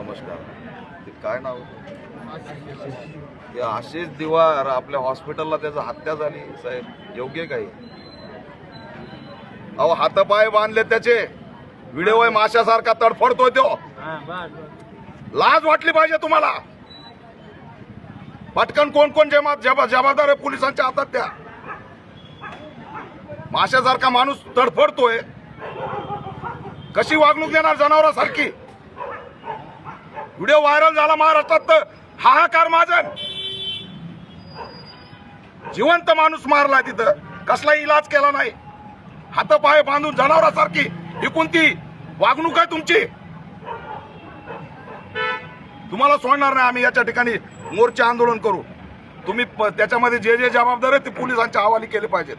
नमस्कार. ते काय नाव ते आशिष दिवार आपल्या हॉस्पिटलला त्याची हत्या झाली साहेब, योग्य काही? अहो हातपाय बांधले त्याचे, व्हिडिओ आहे माशासारखा तडफडतोय तो. लाज वाटली पाहिजे तुम्हाला. पटकन कोण कोण जबाबदार आहे पोलिसांच्या हातात द्या. माशासारखा माणूस तडफडतोय, कशी वागणूक देणार जनावरांसारखी? व्हिडिओ व्हायरल झाला महाराष्ट्रात तर हाहाकार माजन. जिवंत माणूस मारला तिथं, कसलाही इलाज केला नाही. हातपाय बांधून जनावरांसारखी ही कोणती वागणूक आहे तुमची? तुम्हाला सोडणार नाही आम्ही. याच्या ठिकाणी मोर्चे आंदोलन करू. तुम्ही त्याच्यामध्ये जे जे जबाबदार आहे ते पोलिसांच्या हवाली केले पाहिजेत.